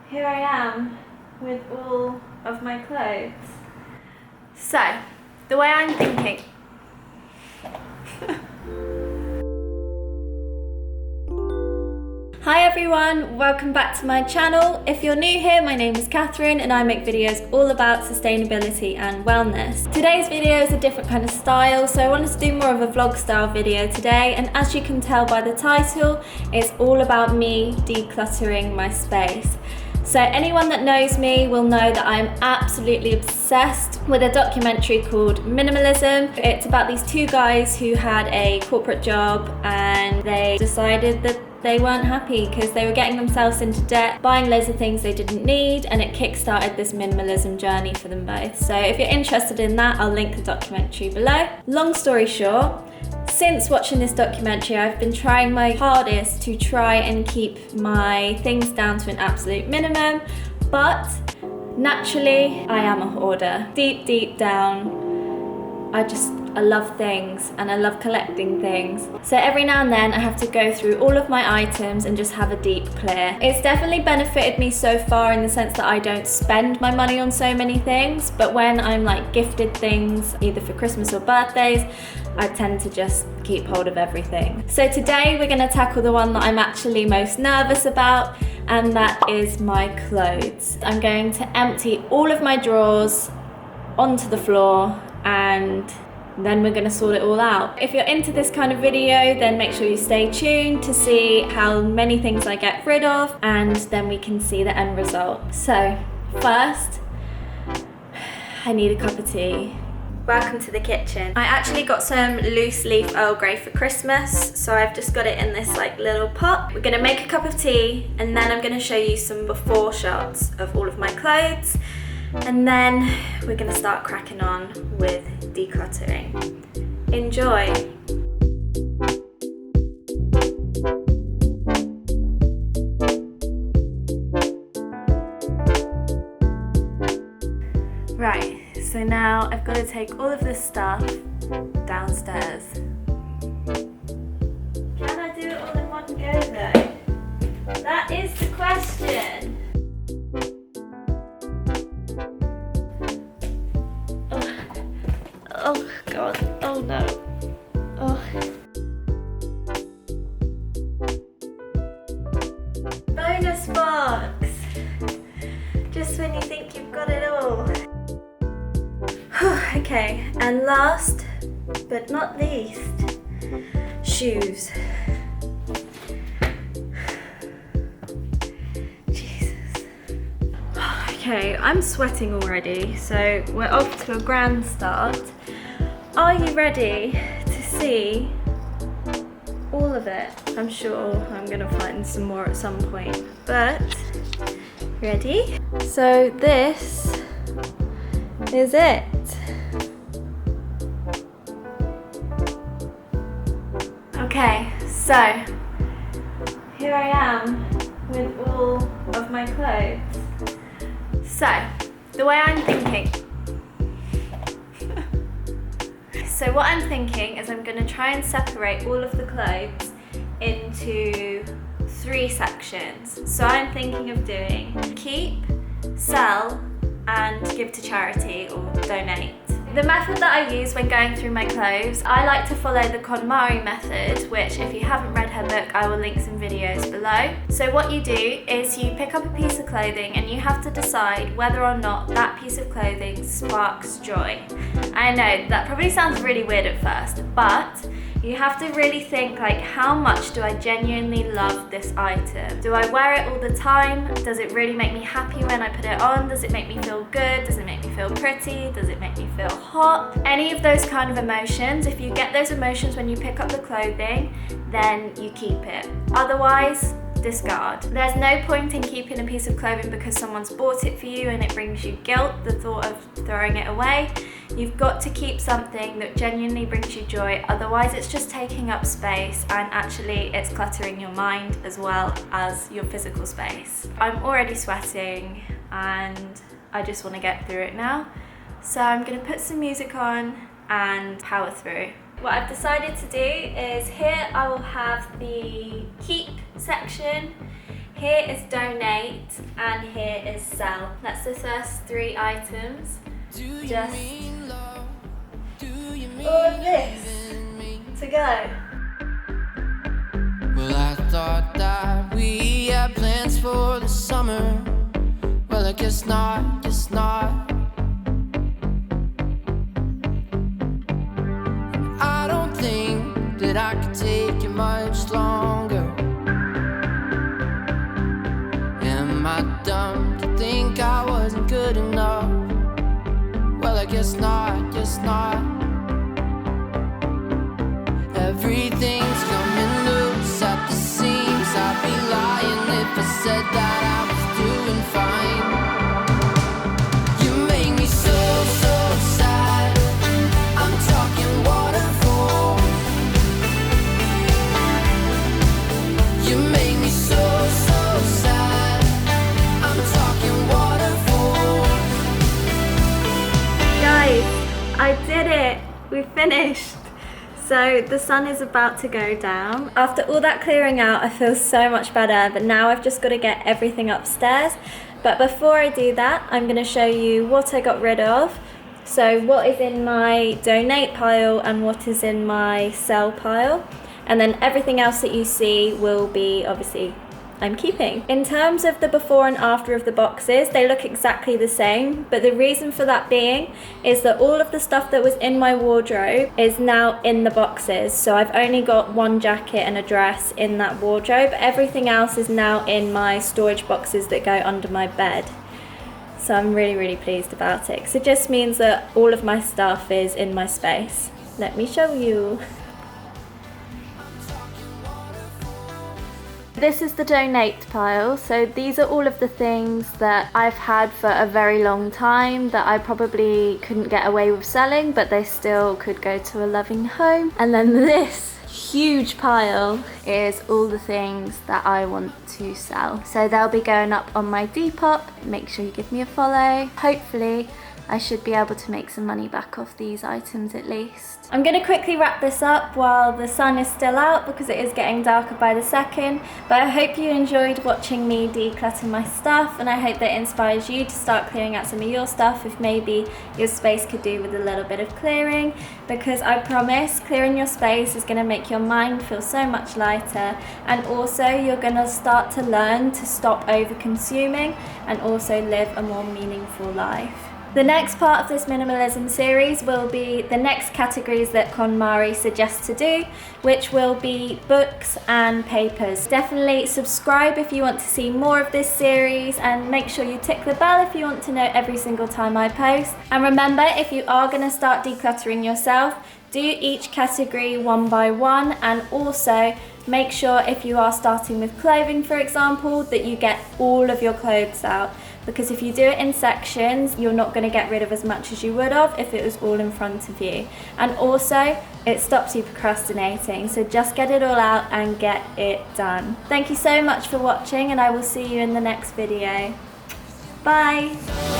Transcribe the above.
here I am with all of my clothes. So, the way I'm thinking... Hi everyone, welcome back to my channel. If you're new here, my name is Catherine and I make videos all about sustainability and wellness. Today's video is a different kind of style, so I wanted to do more of a vlog style video today, and as you can tell by the title, it's all about me decluttering my space. So anyone that knows me will know that I'm absolutely obsessed with a documentary called Minimalism. It's about these two guys who had a corporate job and they decided that they weren't happy because they were getting themselves into debt, buying loads of things they didn't need, and it kick-started this minimalism journey for them both. So if you're interested in that, I'll link the documentary below. Long story short, since watching this documentary, I've been trying my hardest to try and keep my things down to an absolute minimum, but naturally, I am a hoarder. Deep down, I love things and I love collecting things. So every now and then I have to go through all of my items and just have a deep clear. It's definitely benefited me so far in the sense that I don't spend my money on so many things, but when I'm like gifted things, either for Christmas or birthdays, I tend to just keep hold of everything. So today we're gonna tackle the one that I'm actually most nervous about, and that is my clothes. I'm going to empty all of my drawers onto the floor and then we're gonna sort it all out. If you're into this kind of video, then make sure you stay tuned to see how many things I get rid of, and then we can see the end result. So first, I need a cup of tea. Welcome to the kitchen. I actually got some loose leaf Earl Grey for Christmas, so I've just got it in this like little pot. We're gonna make a cup of tea, and then I'm gonna show you some before shots of all of my clothes, and then we're gonna start cracking on with decluttering. Enjoy. Right, so now I've got to take all of this stuff downstairs. Can I do it all in one go though? That is the question. Oh god, oh no. Oh. Bonus box! Just when you think you've got it all. Okay, and last but not least, shoes. Jesus. Okay, I'm sweating already, so we're off to a grand start. Are you ready to see all of it? I'm sure I'm gonna find some more at some point, but ready? So this is it. Okay, so here I am with all of my clothes. So the way I'm thinking, so what I'm thinking is I'm going to try and separate all of the clothes into 3 sections. So I'm thinking of doing keep, sell, and give to charity or donate. The method that I use when going through my clothes, I like to follow the Kon Mari Method, which if you haven't read her book, I will link some videos below. So what you do is you pick up a piece of clothing and you have to decide whether or not that piece of clothing sparks joy. I know that probably sounds really weird at first, but you have to really think like, how much do I genuinely love this item? Do I wear it all the time? Does it really make me happy when I put it on? Does it make me feel good? Does it make me feel pretty? Does it make me feel hot? Any of those kind of emotions, if you get those emotions when you pick up the clothing, then you keep it. Otherwise, discard. There's no point in keeping a piece of clothing because someone's bought it for you and it brings you guilt, the thought of throwing it away. You've got to keep something that genuinely brings you joy, otherwise it's just taking up space, and actually it's cluttering your mind as well as your physical space. I'm already sweating and I just want to get through it now. So I'm going to put some music on and power through. What I've decided to do is here I will have the keep section, here here is donate and here is sell. That's the first 3 items. Just all of this to go. Well, I thought that we had plans for the summer. Well, I guess not, guess not. I don't think that I could take it much longer. Am I dumb to think I wasn't good enough? Well, I guess not, guess not. Everything's coming loose at the seams. I'd be lying if I said that I was doing fine. You make me so, so sad. I'm talking waterfalls. You make me so, so sad. I'm talking waterfalls. Guys, I did it! We finished! So the sun is about to go down. After all that clearing out, I feel so much better, but now I've just got to get everything upstairs. But before I do that, I'm going to show you what I got rid of. So what is in my donate pile and what is in my sell pile. And then everything else that you see will be obviously I'm keeping. In terms of the before and after of the boxes, they look exactly the same, but the reason for that being is that all of the stuff that was in my wardrobe is now in the boxes. So I've only got one jacket and a dress in that wardrobe. Everything else is now in my storage boxes that go under my bed. So I'm really, really pleased about it, because it just means that all of my stuff is in my space. Let me show you. This is the donate pile, so these are all of the things that I've had for a very long time that I probably couldn't get away with selling, but they still could go to a loving home. And then this huge pile is all the things that I want to sell. So they'll be going up on my Depop. Make sure you give me a follow. Hopefully I should be able to make some money back off these items at least. I'm going to quickly wrap this up while the sun is still out because it is getting darker by the second. But I hope you enjoyed watching me declutter my stuff, and I hope that inspires you to start clearing out some of your stuff if maybe your space could do with a little bit of clearing, because I promise clearing your space is going to make your mind feel so much lighter, and also you're going to start to learn to stop over consuming and also live a more meaningful life. The next part of this minimalism series will be the next categories that Kon Mari suggests to do, which will be books and papers. Definitely subscribe if you want to see more of this series, and make sure you tick the bell if you want to know every single time I post. And remember, if you are going to start decluttering yourself, do each category one by one, and also make sure if you are starting with clothing, for example, that you get all of your clothes out. Because if you do it in sections, you're not going to get rid of as much as you would have if it was all in front of you. And also, it stops you procrastinating. So just get it all out and get it done. Thank you so much for watching, and I will see you in the next video. Bye!